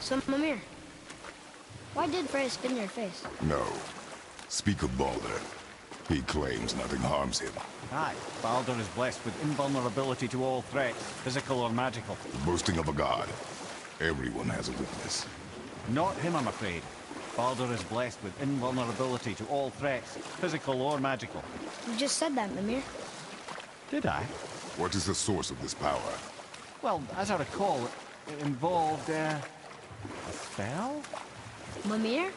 So, Mimir, why did Freya spit in your face? No. Speak of Baldur. He claims nothing harms him. Aye, Baldur is blessed with invulnerability to all threats, physical or magical. The boasting of a god. Everyone has a weakness. Not him, I'm afraid. Baldur is blessed with invulnerability to all threats, physical or magical. You just said that, Mimir. Did I? What is the source of this power? Well, as I recall, it involved, a spell? Mimir?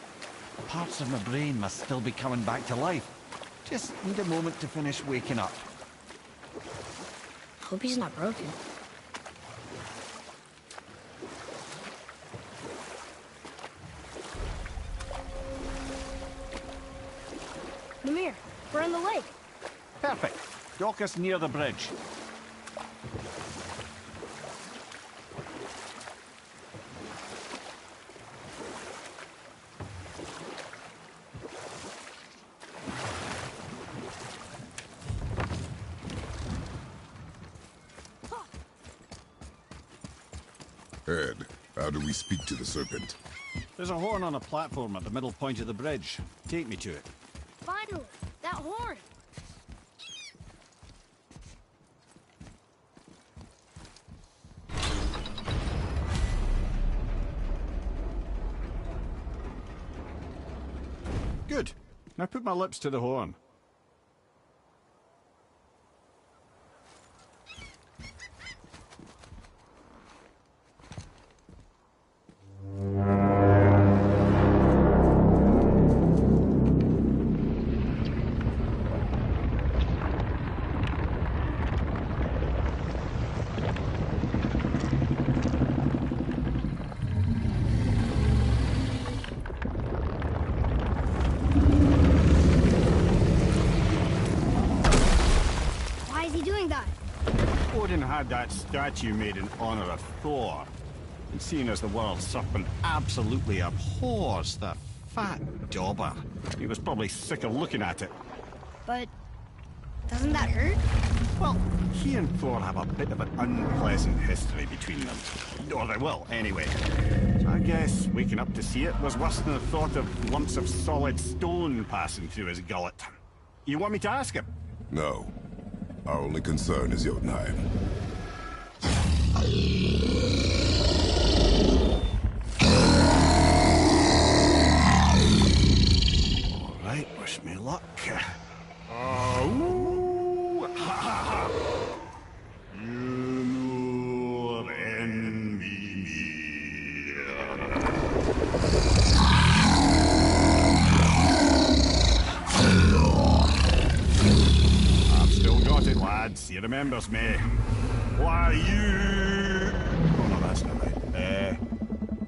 Parts of my brain must still be coming back to life. Just need a moment to finish waking up. Hope he's not broken. Mimir, we're in the lake. Perfect. Dock us near the bridge. Ed, how do we speak to the serpent? There's a horn on a platform at the middle point of the bridge. Take me to it. Finally, that horn. Good. Now put my lips to the horn. Odin had that statue made in honor of Thor. And seeing as the world serpent absolutely abhors the fat dauber, he was probably sick of looking at it. But doesn't that hurt? Well, he and Thor have a bit of an unpleasant history between them. Or they will, anyway. So I guess waking up to see it was worse than the thought of lumps of solid stone passing through his gullet. You want me to ask him? No. Our only concern is Jotunheim. All right, wish me luck. Ooh, ha, ha, ha. I've still got it, lads. He remembers me. Why you? Oh no, that's not right.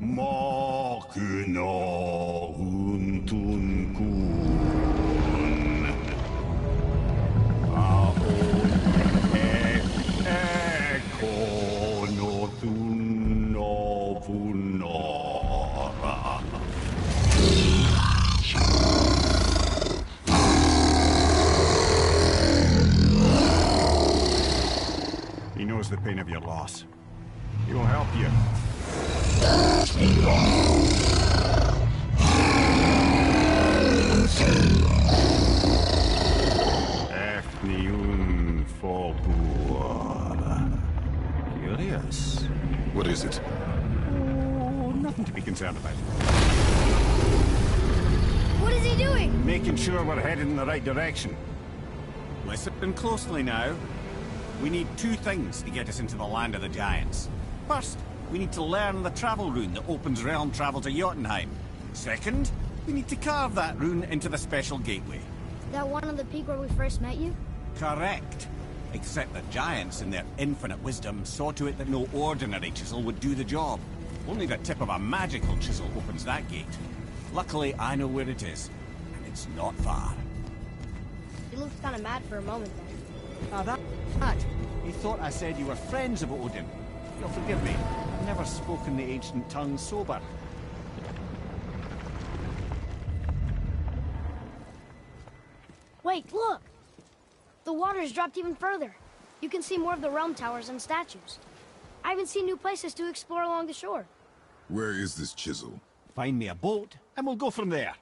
Makuna huntun kun. Ekonothun novunora. He knows the pain of your loss. He will help you. Efniun Forbur. Curious. What is it? Oh, nothing to be concerned about. What is he doing? Making sure we're headed in the right direction. Listen closely now. We need two things to get us into the land of the giants. First, we need to learn the travel rune that opens realm travel to Jotunheim. Second, we need to carve that rune into the special gateway. That one on the peak where we first met you? Correct. Except the giants, in their infinite wisdom, saw to it that no ordinary chisel would do the job. Only the tip of a magical chisel opens that gate. Luckily, I know where it is, and it's not far. You looked kind of mad for a moment there. Ah, that. He thought I said you were friends of Odin. You'll forgive me. I've never spoken the ancient tongue sober. Wait, look! The water's dropped even further. You can see more of the realm towers and statues. I even see new places to explore along the shore. Where is this chisel? Find me a boat, and we'll go from there.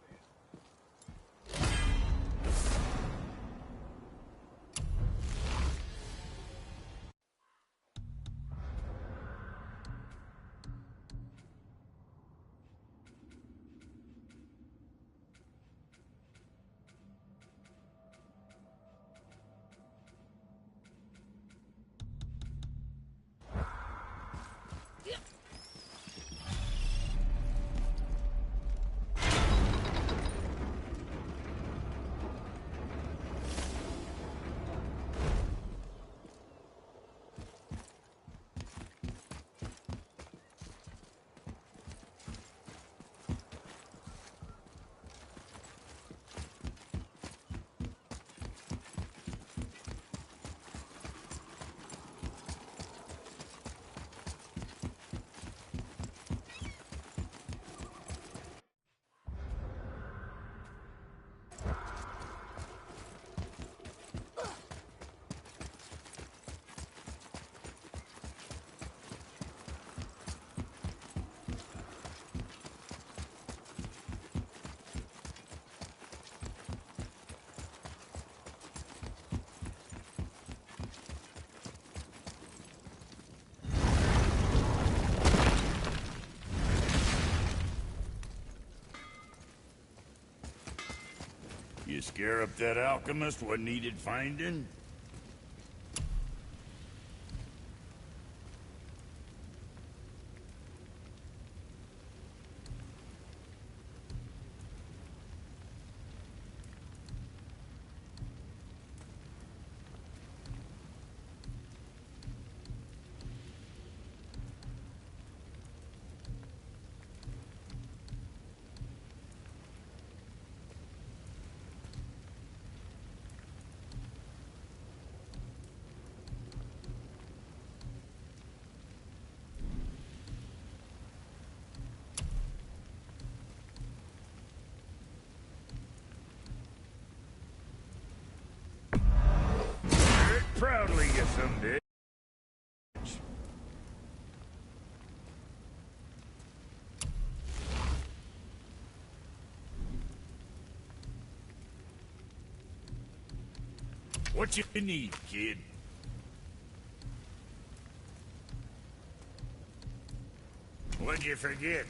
You scare up that alchemist what needed finding? Proudly, you some bitch. What you need, kid? What'd you forget?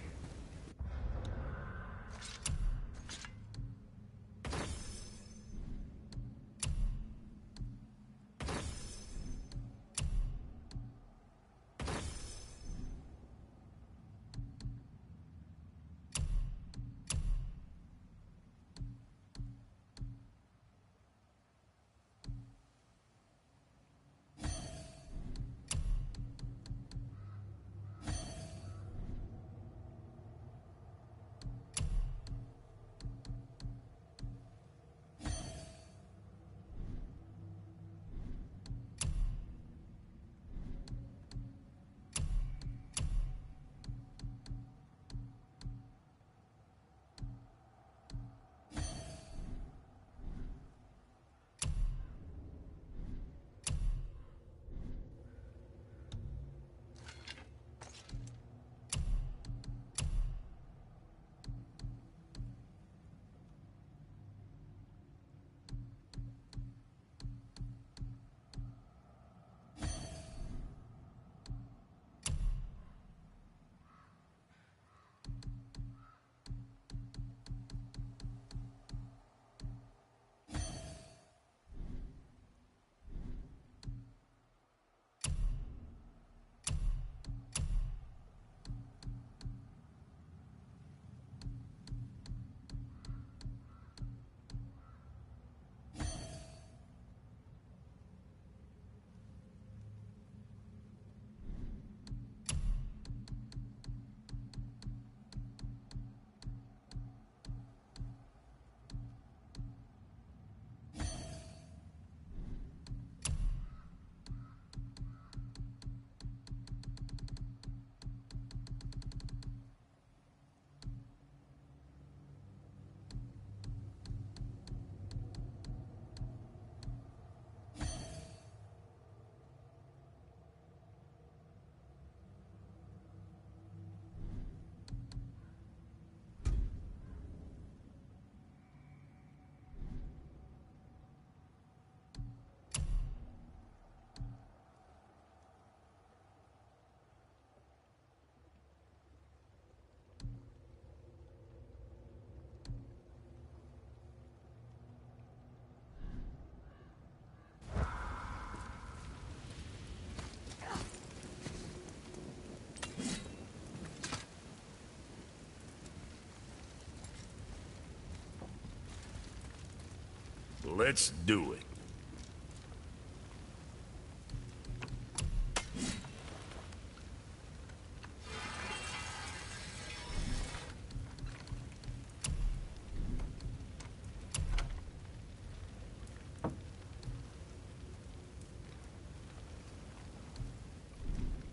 Let's do it.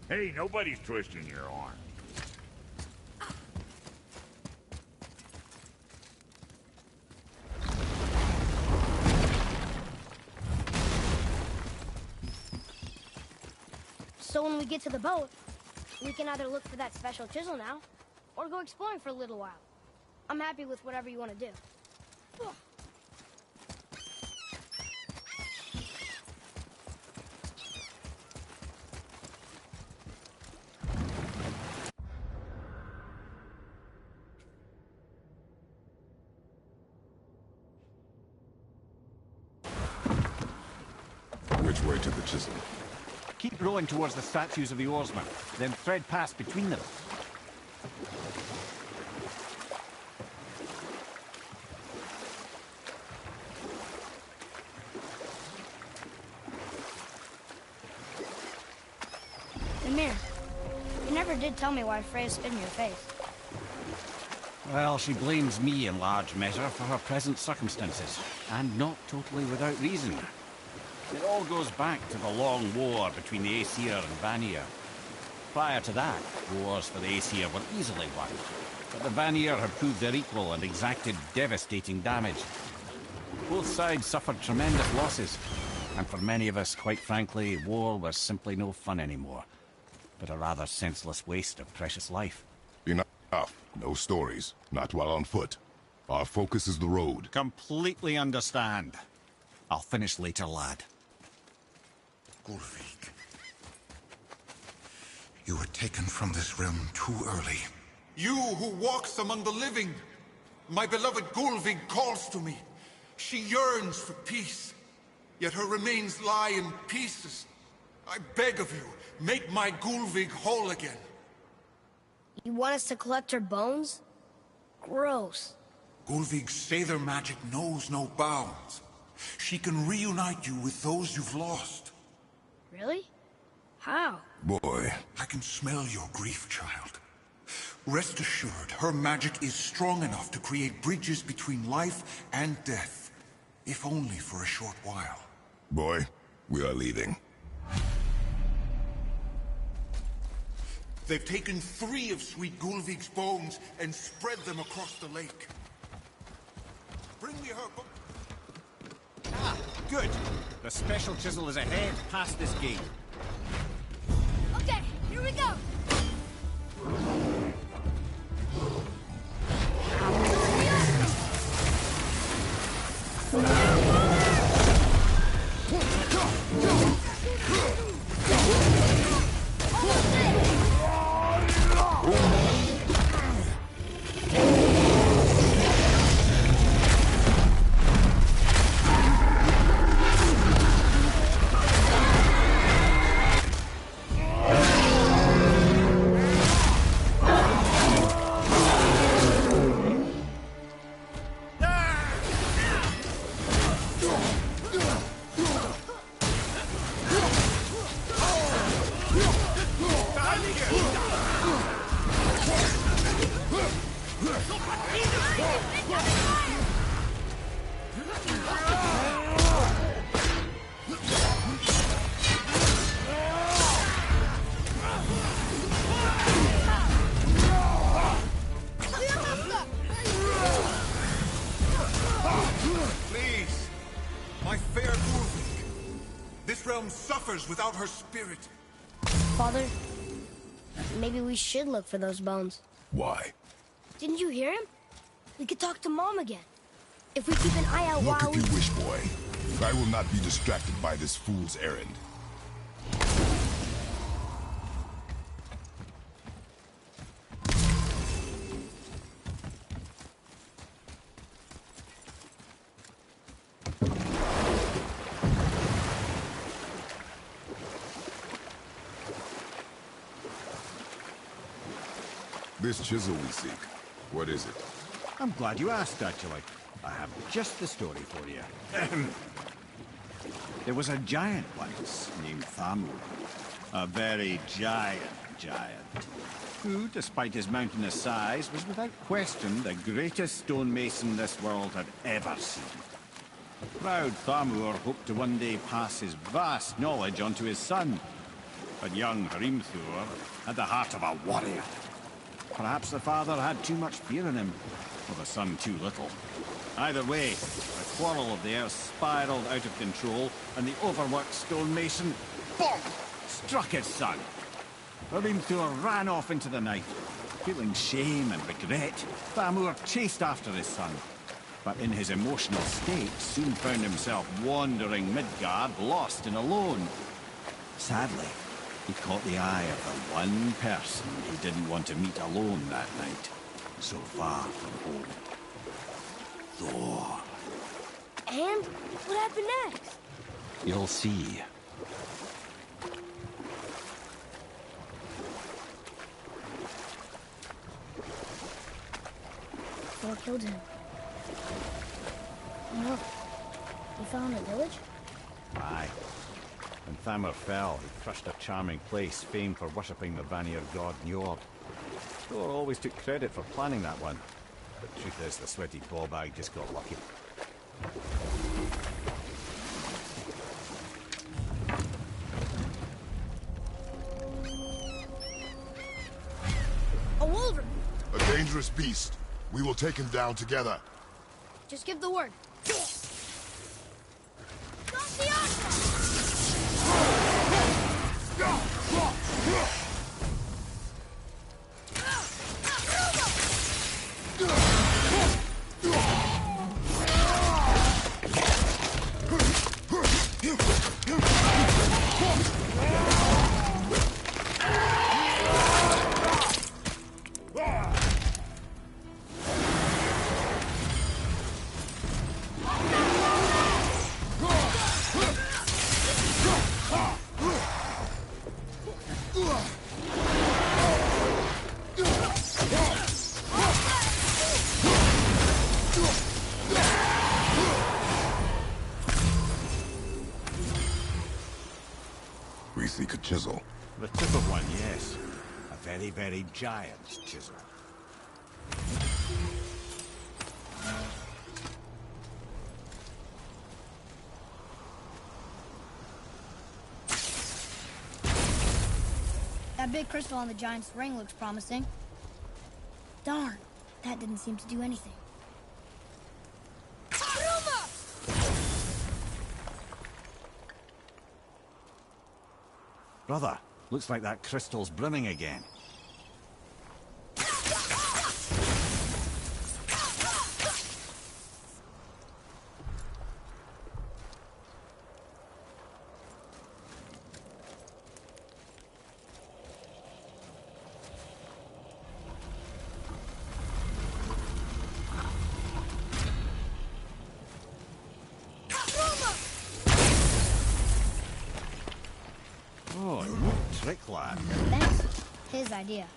Hey, nobody's twisting your arm. So when we get to the boat, we can either look for that special chisel now, or go exploring for a little while. I'm happy with whatever you want to do. Which way to the chisel? Keep rowing towards the statues of the oarsmen, then thread past between them. Amir, you never did tell me why Freya spit in your face. Well, she blames me in large measure for her present circumstances, and not totally without reason. It all goes back to the long war between the Aesir and Vanir. Prior to that, wars for the Aesir were easily won, but the Vanir had proved their equal and exacted devastating damage. Both sides suffered tremendous losses, and for many of us, quite frankly, war was simply no fun anymore, but a rather senseless waste of precious life. Enough. No stories. Not while on foot. Our focus is the road. Completely understand. I'll finish later, lad. Gulvig. You were taken from this realm too early. You who walks among the living! My beloved Gulvig calls to me. She yearns for peace, yet her remains lie in pieces. I beg of you, make my Gulvig whole again. You want us to collect her bones? Gross. Gulvig's Sather magic knows no bounds. She can reunite you with those you've lost. Really? How? Boy. I can smell your grief, child. Rest assured, her magic is strong enough to create bridges between life and death, if only for a short while. Boy, we are leaving. They've taken 3 of Sweet Gulvig's bones and spread them across the lake. Bring me her book. Ah, good. The special chisel is ahead, past this gate. Okay, here we go! Please, my fair Gulvig. This realm suffers without her spirit. Father, maybe we should look for those bones. Why? Didn't you hear him? We could talk to Mom again. If we keep an eye out Look while if you wish, boy. I will not be distracted by this fool's errand. This chisel we seek, what is it? I'm glad you asked, actually. I have just the story for you. There was a giant once named Thamur. A very giant, who, despite his mountainous size, was without question the greatest stonemason this world had ever seen. Proud Thamur hoped to one day pass his vast knowledge on to his son. But young Hrimthur had the heart of a warrior. Perhaps the father had too much fear in him, or the son too little. Either way, the quarrel of the earth spiraled out of control, and the overworked stonemason, bonk, struck his son. Hrimthur ran off into the night. Feeling shame and regret, Thamur chased after his son. But in his emotional state, soon found himself wandering Midgard, lost and alone. Sadly, he caught the eye of the one person he didn't want to meet alone that night, so far from home. Thor. And what happened next? You'll see. Thor killed him. Oh, look. He fell in the village? Aye. When Thamur fell, he crushed a charming place famed for worshipping the Vanir god Njord. Thor always took credit for planning that one. The truth is, the sweaty ballbag just got lucky. A wolverine! A dangerous beast. We will take him down together. Just give the word. Stop the Aqua! We seek a chisel. The tip of one, yes. A very, very giant chisel. That big crystal on the giant's ring looks promising. Darn, that didn't seem to do anything. Brother, looks like that crystal's brimming again. Oh, no trick, lad. Thanks. His idea.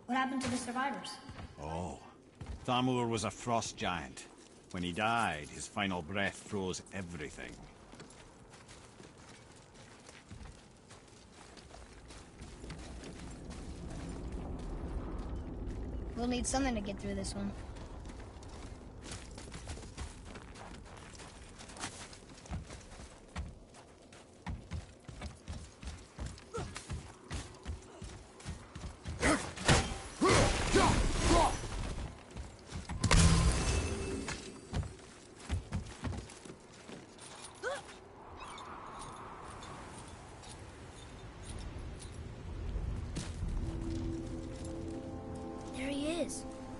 What happened to the survivors? Oh, Thamur was a frost giant. When he died, his final breath froze everything. We'll need something to get through this one.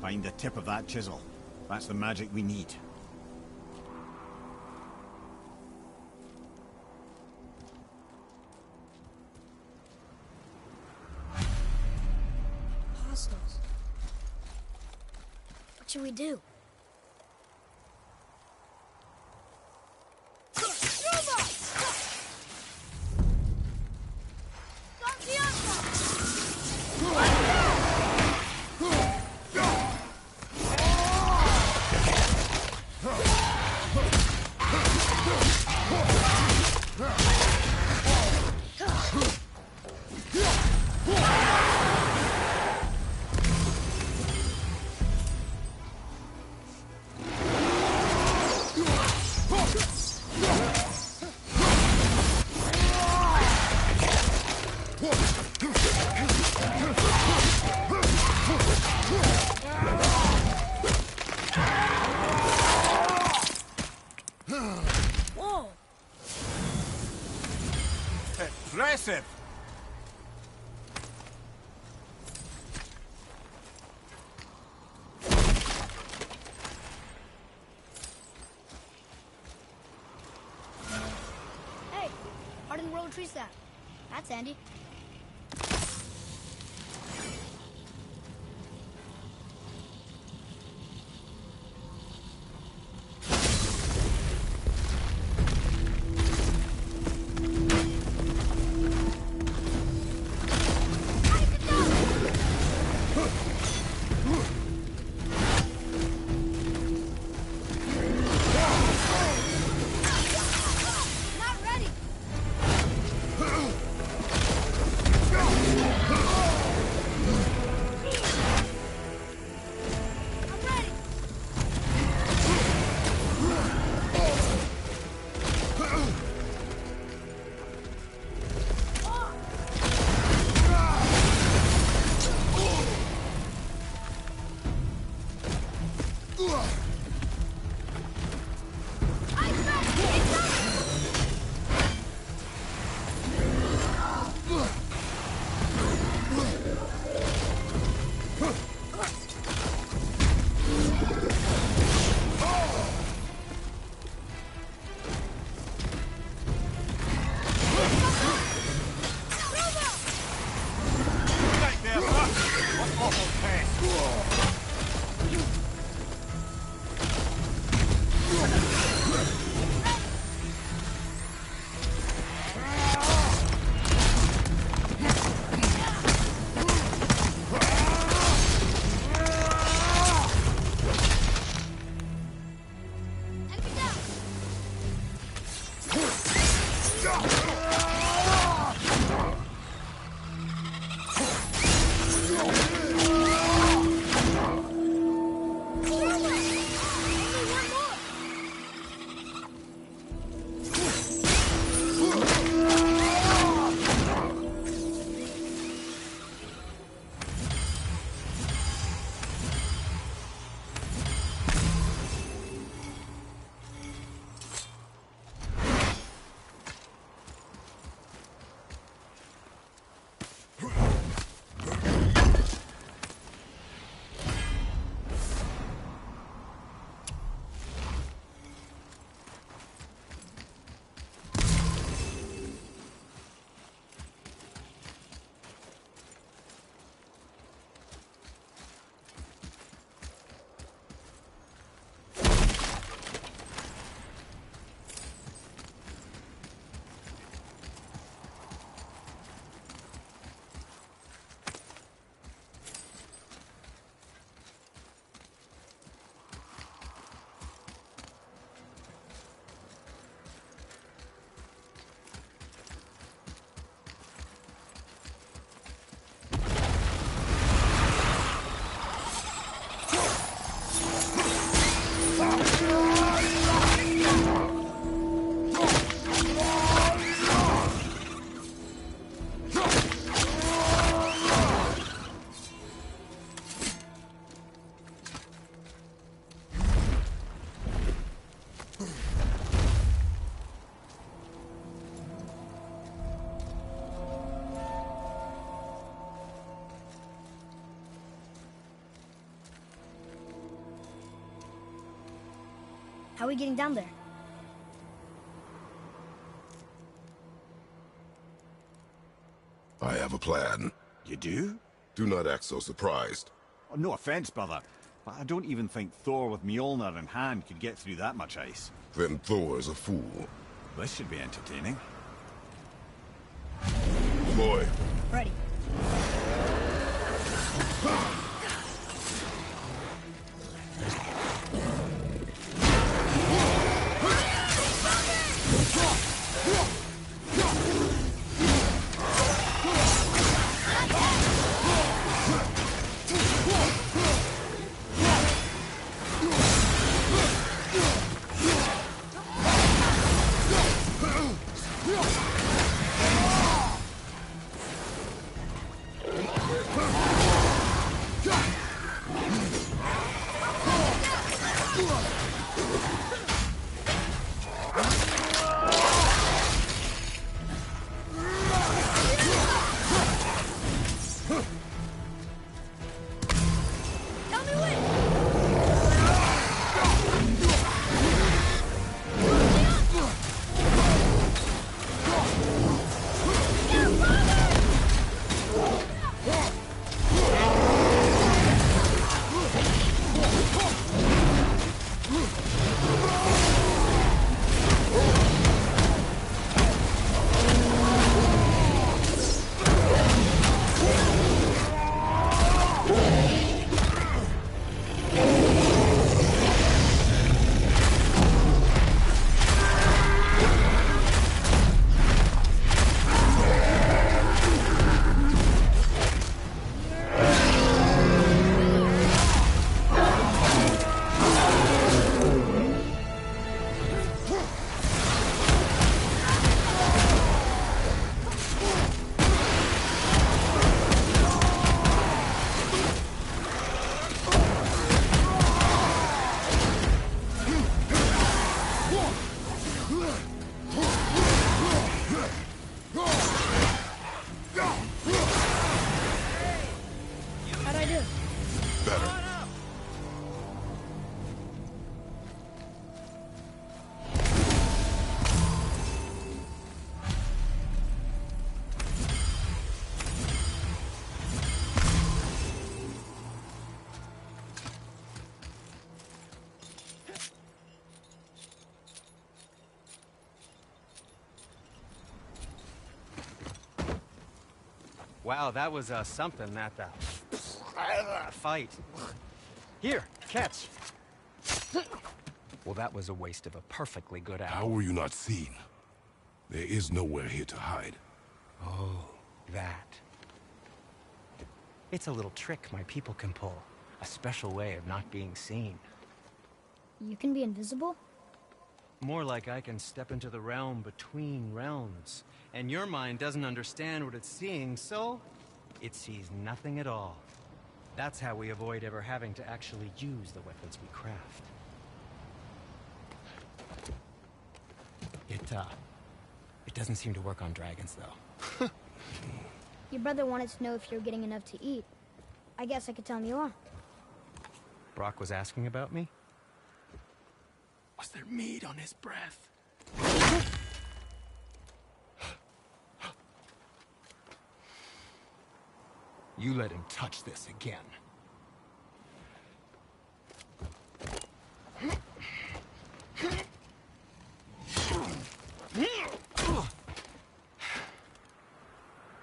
Find the tip of that chisel. That's the magic we need. we do? Whoa! Impressive! Hey, hardened road tree sap. That's handy. Not ready. I'm ready. Right there, fuck! What awful pace! Enemy down. Only one more. How are we getting down there? I have a plan. You do? Do not act so surprised. Oh, no offense, brother. I don't even think Thor with Mjolnir in hand could get through that much ice. Then Thor's a fool. This should be entertaining. Boy. Ready. How'd I do? Better. Wow, that was something, that fight. Here, catch. Well, that was a waste of a perfectly good How hour. were you not seen? There is nowhere here to hide. Oh, that. It's a little trick my people can pull. A special way of not being seen. You can be invisible? More like I can step into the realm between realms. And your mind doesn't understand what it's seeing, so it sees nothing at all. That's how we avoid ever having to actually use the weapons we craft. It doesn't seem to work on dragons, though. Your brother wanted to know if you're getting enough to eat. I guess I could tell him you are. Brock was asking about me? Was there meat on his breath? You let him touch this again.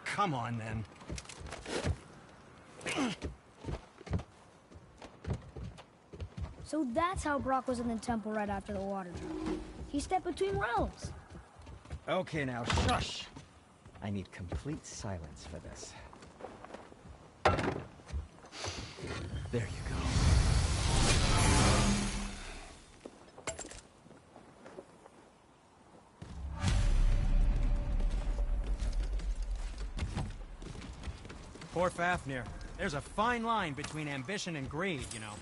Come on, then. So that's how Brock was in the temple right after the water drop. He stepped between realms. Okay, now, shush. I need complete silence for this. There you go. Poor Fafnir. There's a fine line between ambition and greed, you know.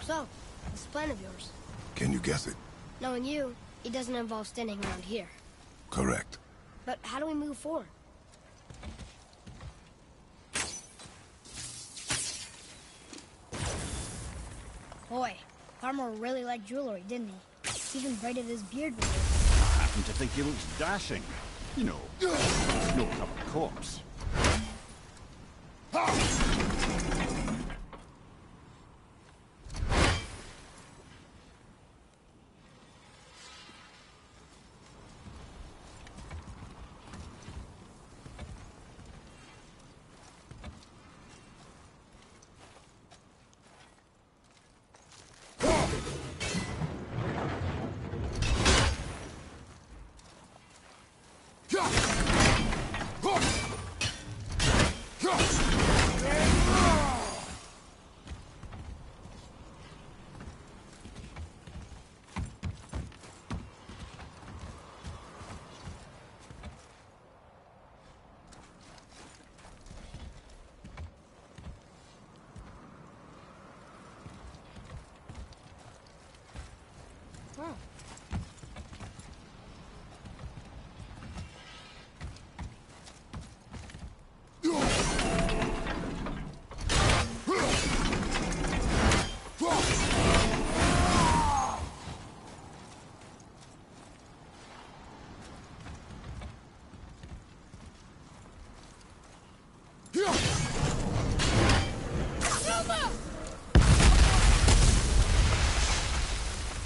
So, this plan of yours. Can you guess it? Knowing you, it doesn't involve standing around here. Correct. But how do we move forward? Boy, Farmer really liked jewelry, didn't he? He even braided his beard with it. I happen to think he looks dashing. You know, no covered corpse.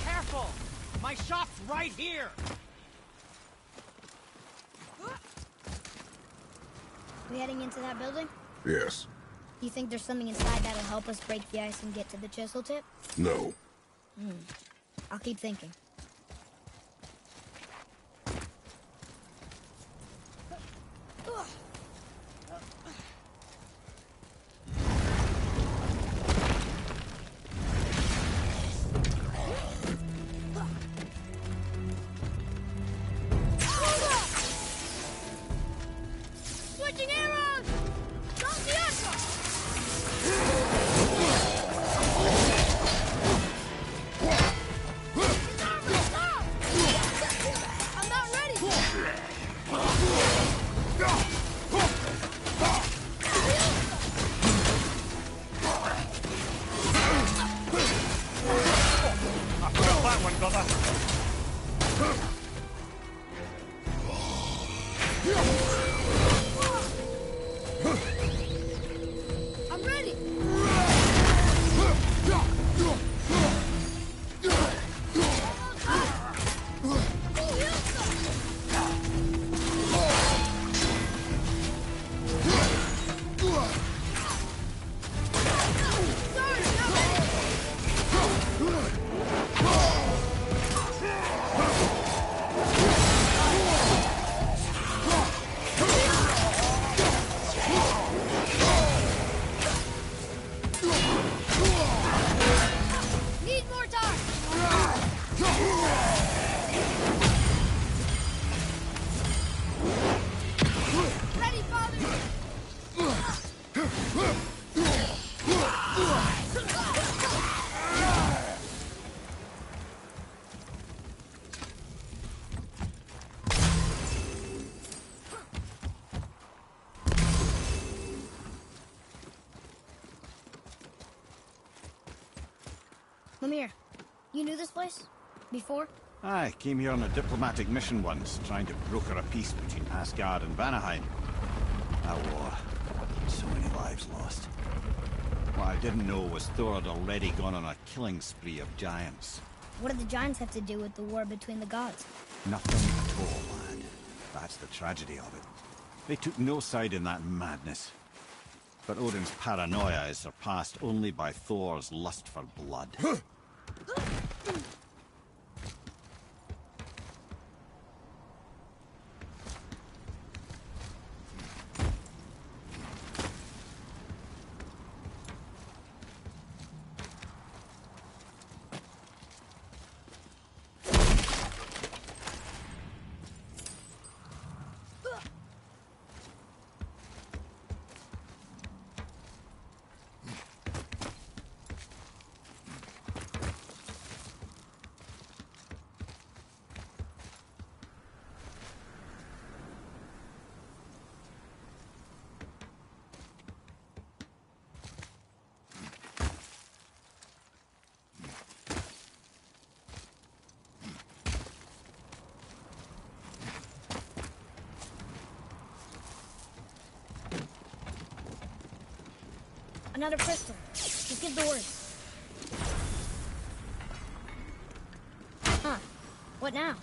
Careful! My shop's right here! We heading into that building? Yes. You think there's something inside that'll help us break the ice and get to the chisel tip? No. I'll keep thinking. Switching arrows! Don't the I'm not ready! Well, that one, brother. I'm ready! Need more time! Ready, father! Lemire, you knew this place? Before? I came here on a diplomatic mission once, trying to broker a peace between Asgard and Vanaheim. A war. So many lives lost. What I didn't know was Thor had already gone on a killing spree of giants. What did the giants have to do with the war between the gods? Nothing at all, lad. That's the tragedy of it. They took no side in that madness. But Odin's paranoia is surpassed only by Thor's lust for blood. Another crystal. Just give the word. Huh. What now?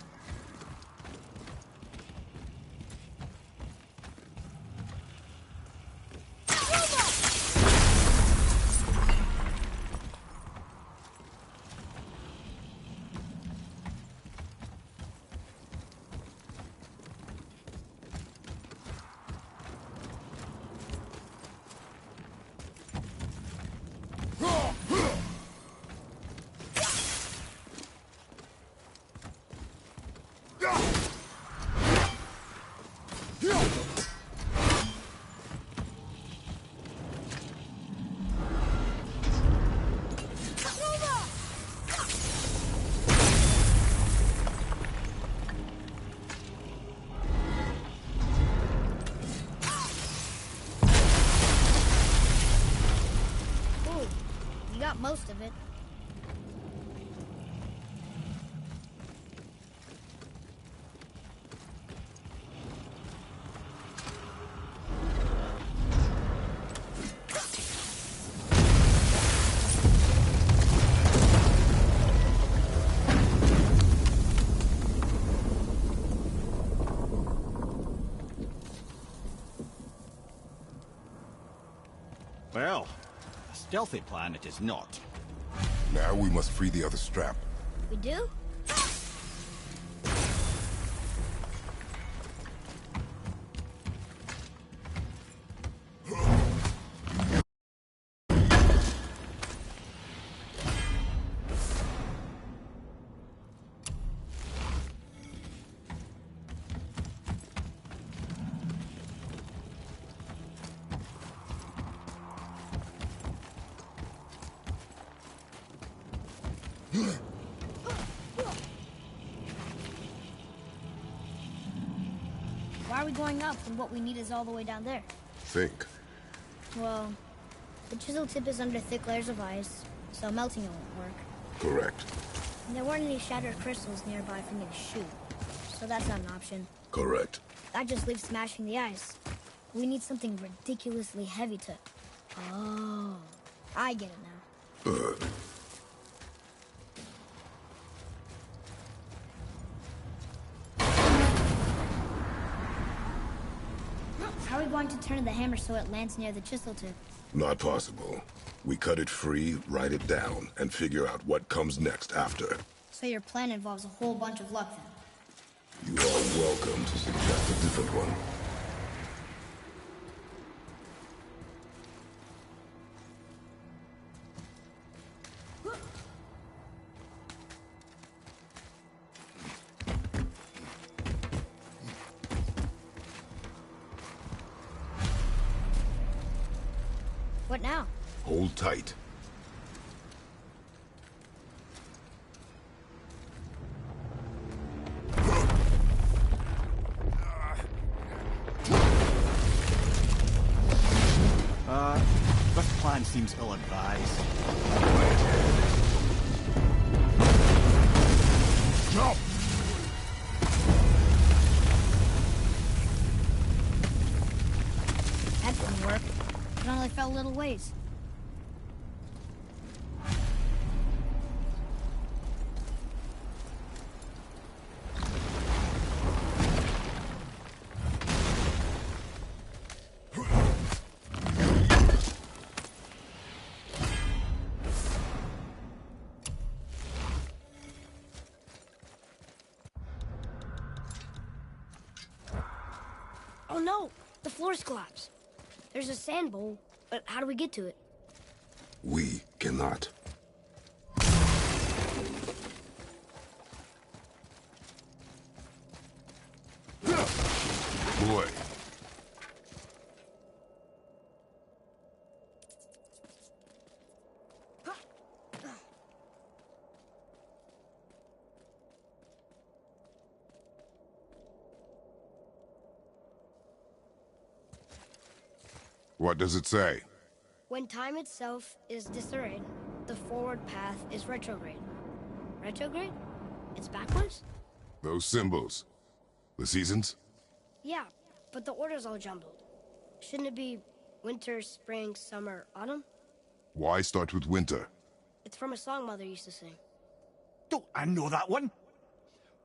Most of it. Well, a stealthy plan it is not. Now we must free the other strap. We do? Why are we going up when what we need is all the way down there? Think. Well, the chisel tip is under thick layers of ice, so melting it won't work. Correct. And there weren't any shattered crystals nearby for me to shoot, so that's not an option. Correct. That just leaves smashing the ice. We need something ridiculously heavy to... Oh, I get it now. How are we going to turn the hammer so it lands near the chisel tip? Not possible. We cut it free, write it down, and figure out what comes next after. So your plan involves a whole bunch of luck then? You are welcome to suggest a different one. What now? Hold tight. This plan seems ill-advised. Jump! That didn't work. It only fell a little ways. Oh no! The floor's collapsed. There's a sand bowl, but how do we get to it? We cannot. Boy. What does it say? When time itself is disarrayed, the forward path is retrograde. Retrograde? It's backwards? Those symbols. The seasons? Yeah, but the order's all jumbled. Shouldn't it be winter, spring, summer, autumn? Why start with winter? It's from a song Mother used to sing. Don't I know that one?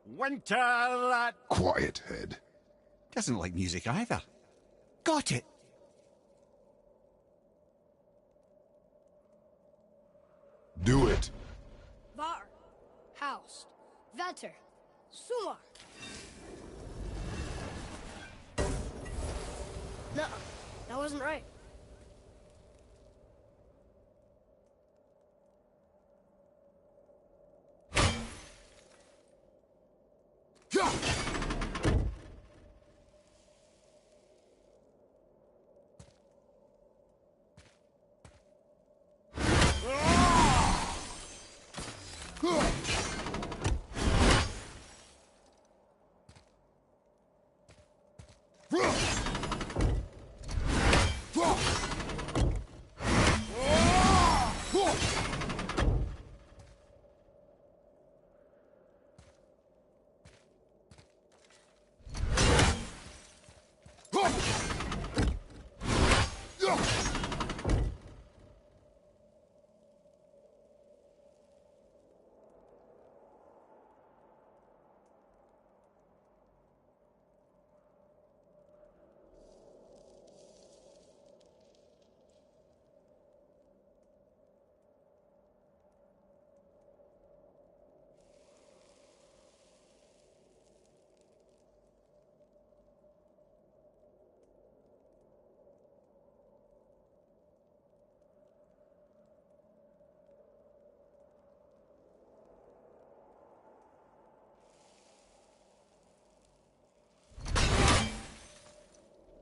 Winter that... Quiet, head. Doesn't like music either. Got it. Do it. Var, Haust, Vetter, Sumar. No, that wasn't right.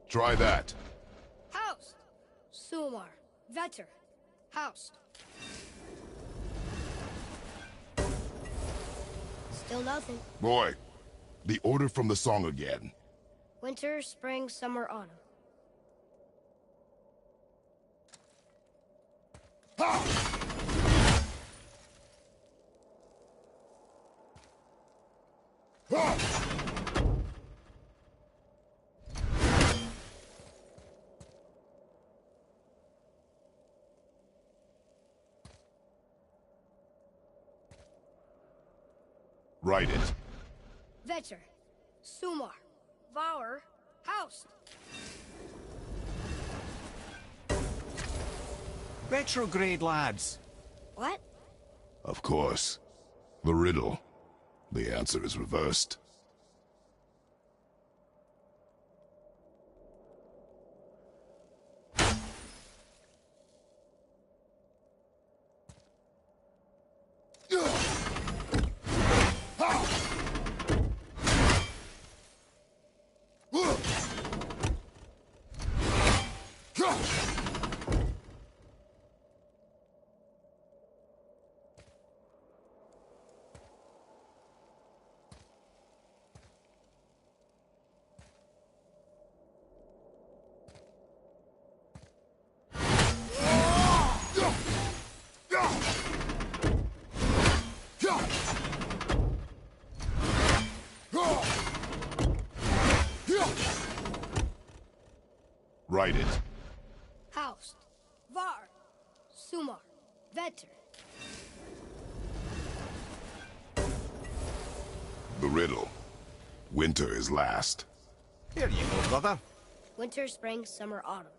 Try that. Haust, Sumar, Vetter, Haust. Still nothing. Boy, the order from the song again. Winter, spring, summer, autumn. Write it. Vetter, Sumar, Var, Haust. Retrograde, lads. What? Of course. The riddle. The answer is reversed. Write it. Haust, Var, Sumar, Vetter. The riddle. Winter is last. Here you go, brother. Winter, spring, summer, autumn.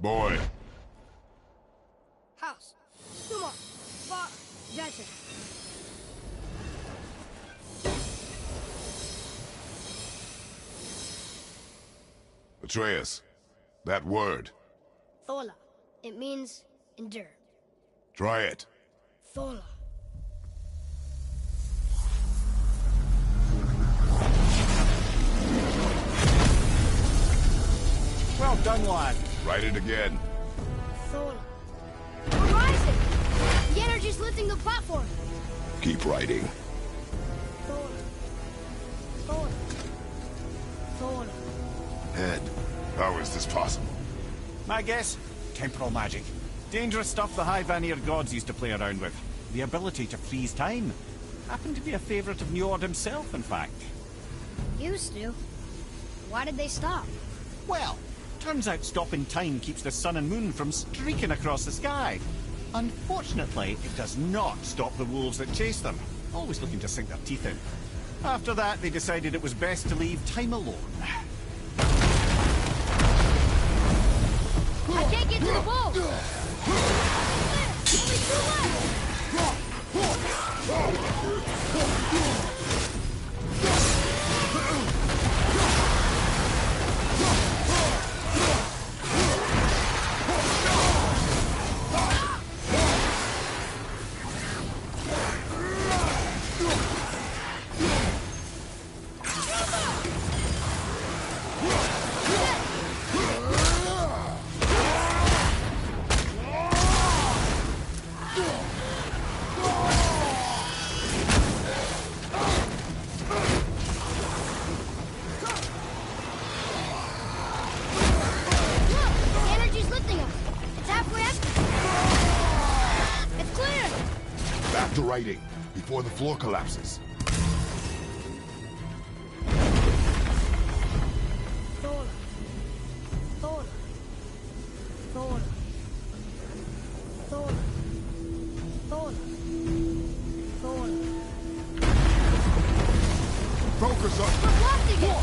Boy. House. Come on. That's it. Atreus, that word. Thola. It means endure. Try it. Thola. Well done, lad. Write it again. Thola. We're rising! The energy's lifting the platform. Keep writing. Thola. Thola. Thola. Head, how is this possible? My guess? Temporal magic. Dangerous stuff the High Vanir gods used to play around with. The ability to freeze time. Happened to be a favourite of Njord himself, in fact. Used to. Why did they stop? Well, turns out stopping time keeps the sun and moon from streaking across the sky. Unfortunately, it does not stop the wolves that chase them, always looking to sink their teeth in. After that, they decided it was best to leave time alone. I can't get to the boat! Only two left! To writing, before the floor collapses. Thola. Thola. Thola. Thola. Thola. Thola. Focus on. We're blocking it!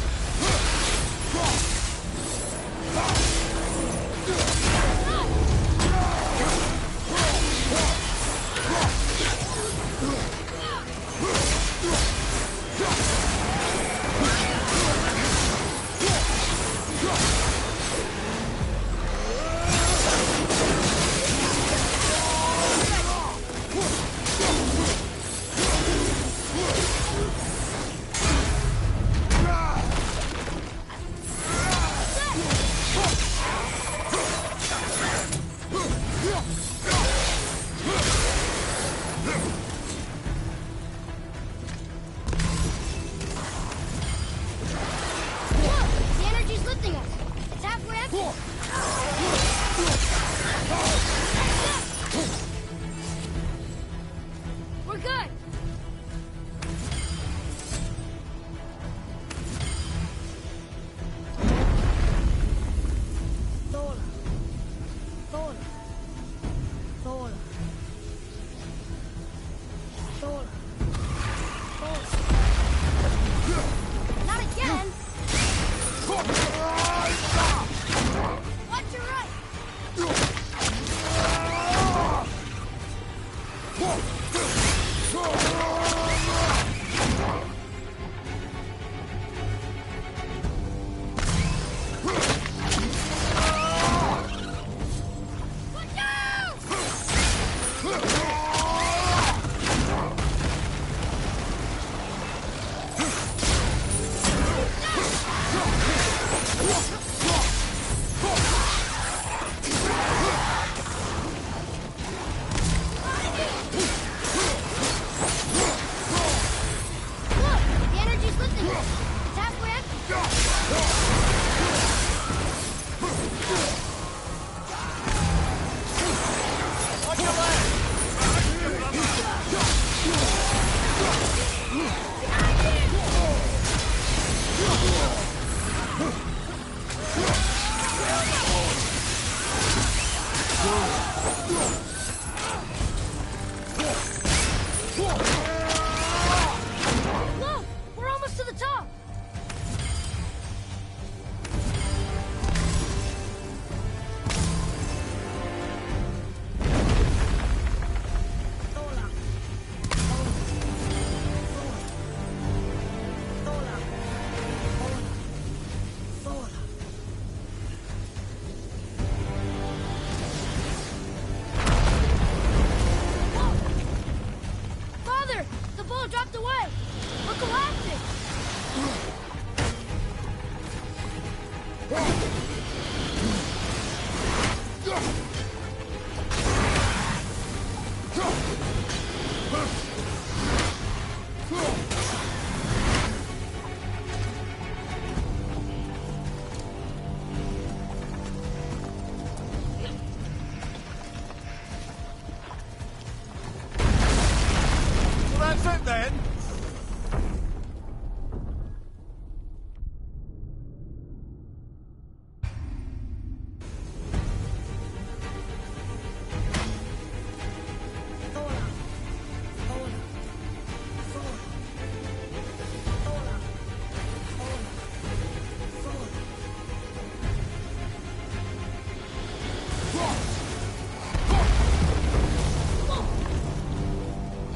That's it then!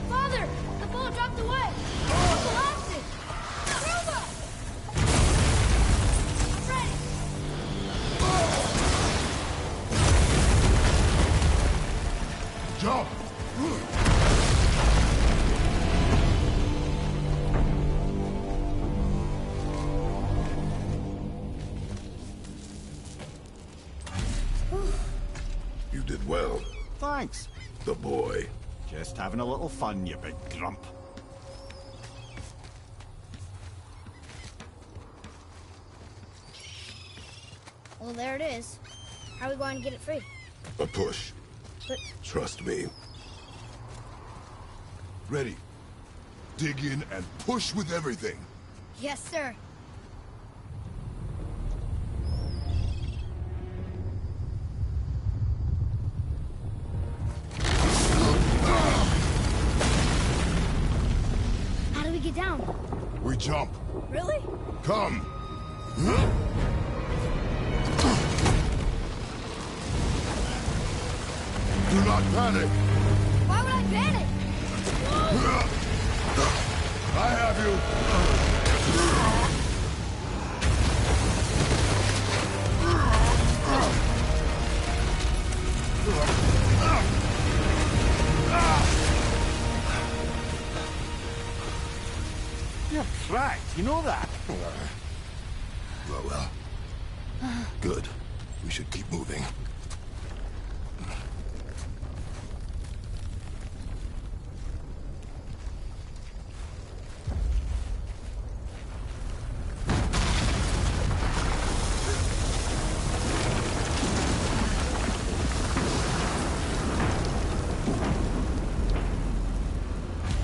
Father! The boat dropped away! It's collapsing! Ruba! I'm ready! Jump! You did well. Thanks. The boy. Just having a little fun, you big grump. Well, there it is. How are we going to get it free? A push. But Trust me. Ready. Dig in and push with everything. yes, sir. How do we get down? We jump. Really? Come. Do not panic. Why would I panic? I have you. You're cracked, you know that? Well. Good. We should keep moving.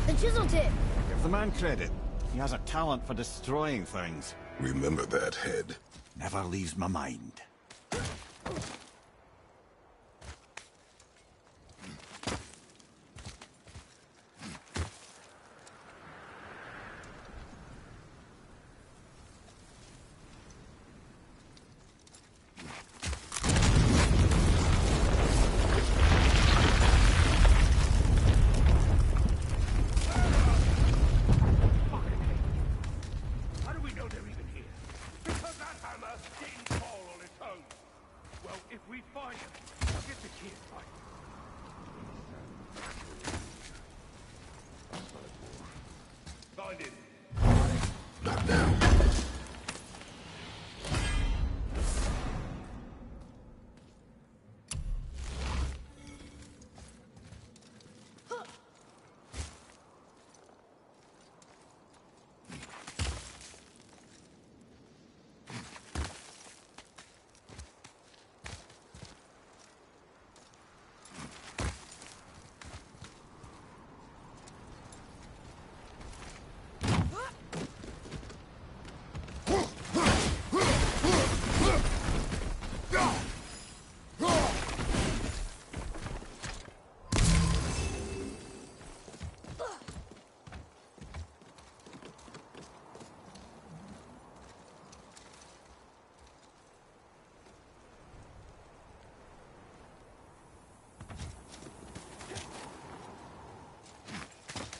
The chisel tip. Give the man credit. He has a talent for destroying things. Remember that head. Never leaves my mind. How do we know they're even here? Because that hammer didn't fall on its own. Well, if we find him, I'll get the kid right. Find him. Not now.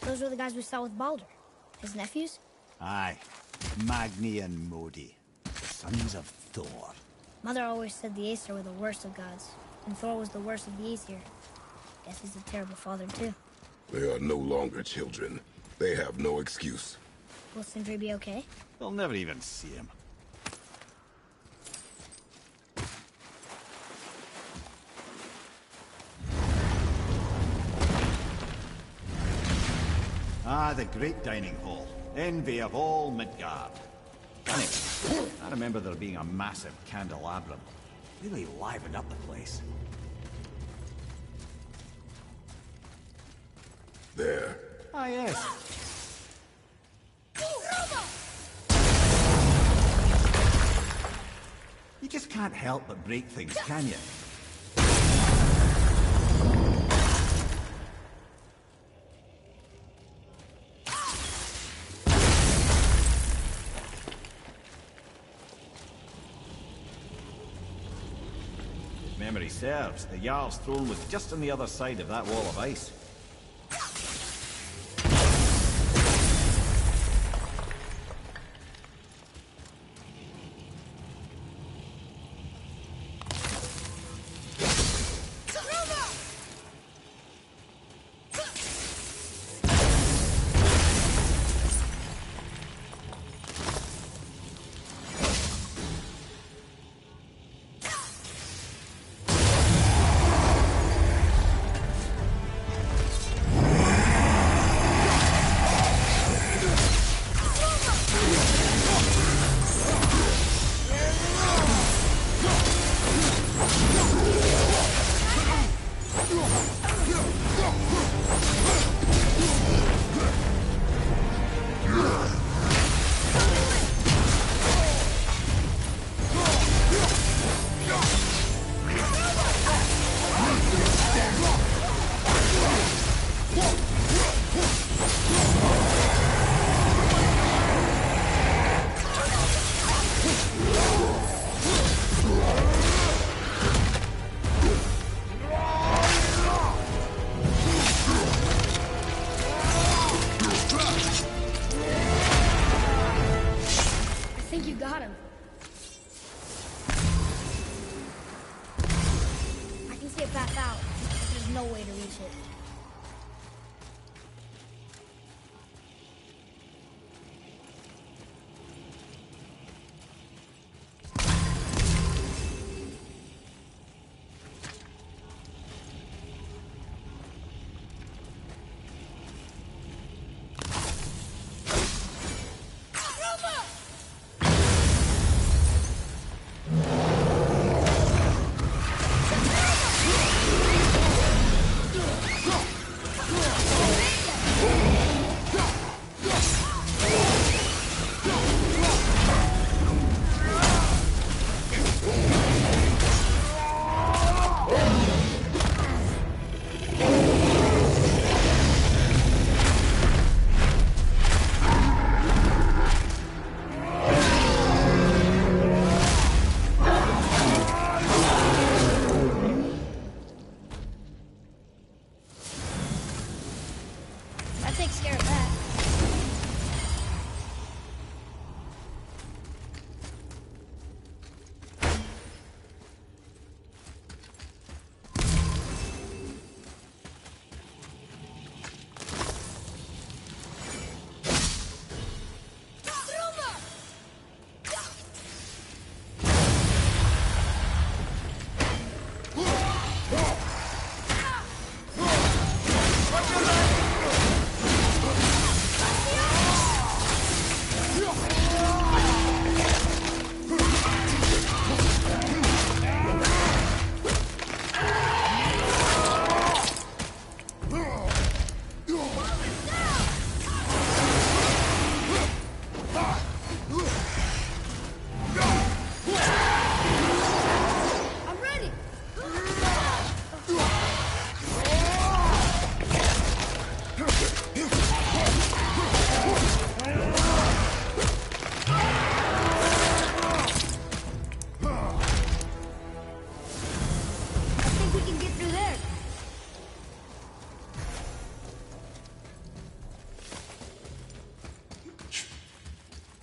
Those were the guys we saw with Baldur. His nephews? Aye. Magni and Modi. The sons of Thor. Mother always said the Aesir were the worst of gods, and Thor was the worst of the Aesir. Guess he's a terrible father, too. They are no longer children. They have no excuse. Will Sindri be okay? They'll never even see him. Ah, the great dining hall. Envy of all Midgard. Funny, I remember there being a massive candelabrum. Really livened up the place. There. Ah, yes. You just can't help but break things, can you? Memory serves, the Jarl's throne was just on the other side of that wall of ice.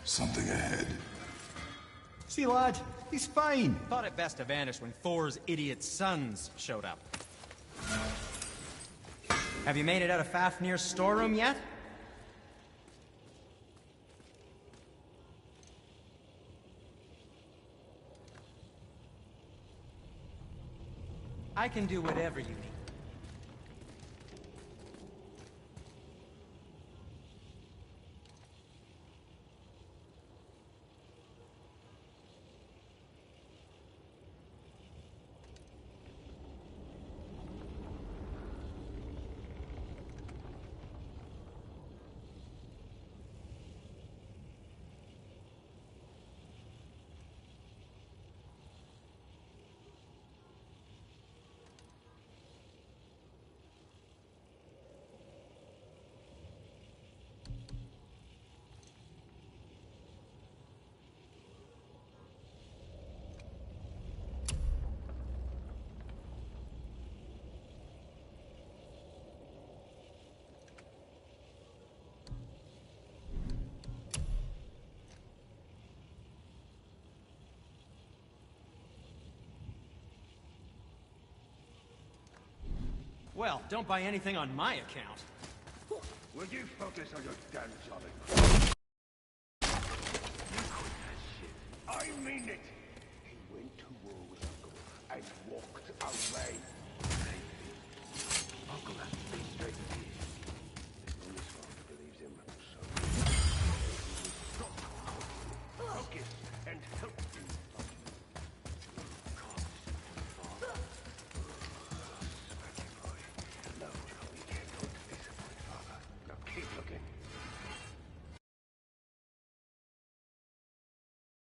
Something ahead. See, lad, he's fine. Thought it best to vanish when Thor's idiot sons showed up. Have you made it out of Fafnir's storeroom yet? I can do whatever you need. Well, don't buy anything on my account. Will you focus on your damn job? You quit that shit. I mean it. He went to war with Uncle and walked away.